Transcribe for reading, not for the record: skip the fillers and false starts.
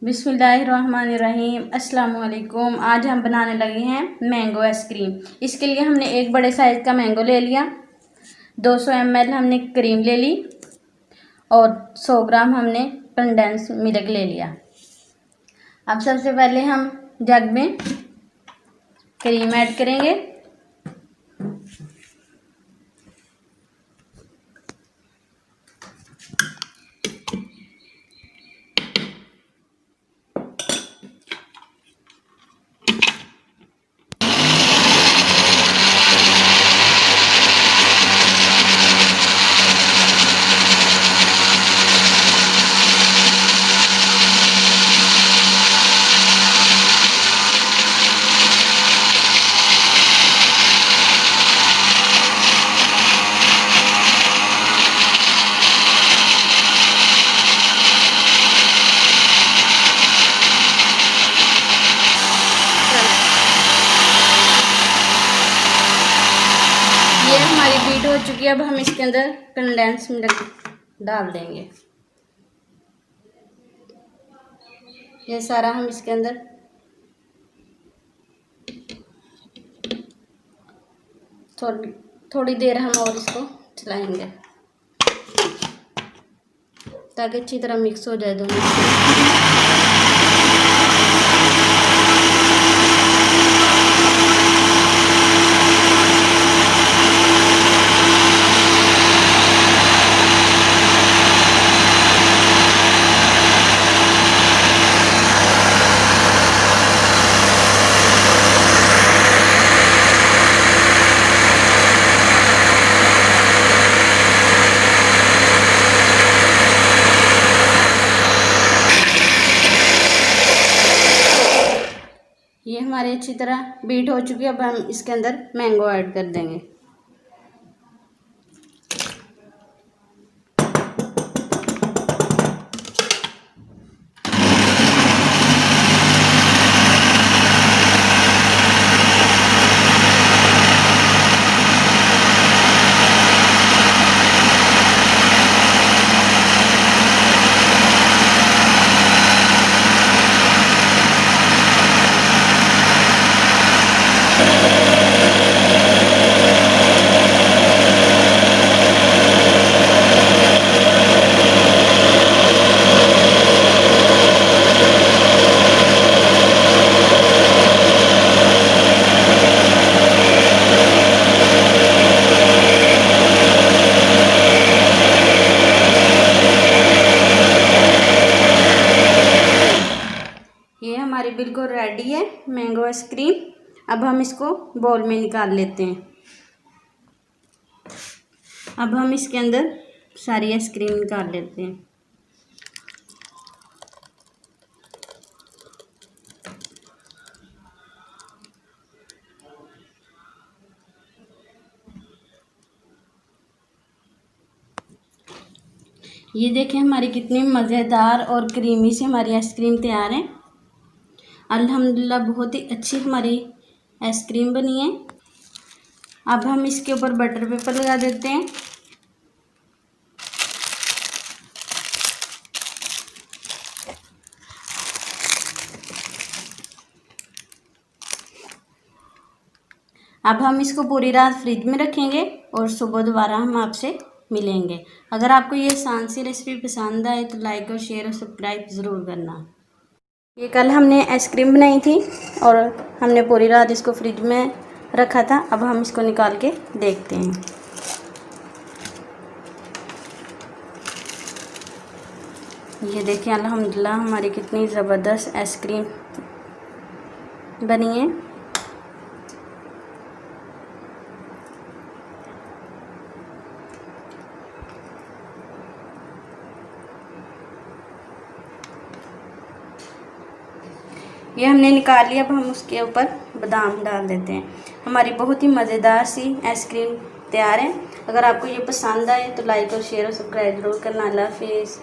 बिस्मिल्लाहिर्रहमानिर्रहीम। अस्सलाम वालेकुम। आज हम बनाने लगे हैं मैंगो आइसक्रीम। इसके लिए हमने एक बड़े साइज़ का मैंगो ले लिया, 200 ml हमने क्रीम ले ली और 100 ग्राम हमने कंडेंस मिल्क ले लिया। अब सबसे पहले हम जग में क्रीम ऐड करेंगे। ये हमारी बीट हो चुकी है। अब हम इसके अंदर कंडेंस मिल्क डाल देंगे। ये सारा हम इसके अंदर थोड़ी देर हम और इसको चलाएंगे ताकि अच्छी तरह मिक्स हो जाए दोनों। ये हमारी अच्छी तरह बीट हो चुकी है। अब हम इसके अंदर मैंगो ऐड कर देंगे। ये हमारी बिल्कुल रेडी है मैंगो आइसक्रीम। अब हम इसको बाउल में निकाल लेते हैं। अब हम इसके अंदर सारी आइसक्रीम निकाल लेते हैं। ये देखें हमारी कितनी मज़ेदार और क्रीमी सी हमारी आइसक्रीम तैयार है। अल्हम्दुलिल्लाह बहुत ही अच्छी हमारी आइसक्रीम बनी है। अब हम इसके ऊपर बटर पेपर लगा देते हैं। अब हम इसको पूरी रात फ्रिज में रखेंगे और सुबह दोबारा हम आपसे मिलेंगे। अगर आपको ये आसान सी रेसिपी पसंद आए तो लाइक और शेयर और सब्सक्राइब ज़रूर करना। ये कल हमने आइसक्रीम बनाई थी और हमने पूरी रात इसको फ्रिज में रखा था। अब हम इसको निकाल के देखते हैं। ये देखिए अल्हम्दुलिल्लाह हमारी कितनी ज़बरदस्त आइसक्रीम बनी है। ये हमने निकाल लिया। अब हम उसके ऊपर बादाम डाल देते हैं। हमारी बहुत ही मज़ेदार सी आइसक्रीम तैयार है। अगर आपको ये पसंद आए तो लाइक और शेयर और सब्सक्राइब ज़रूर करना। अल्लाह हाफिज़।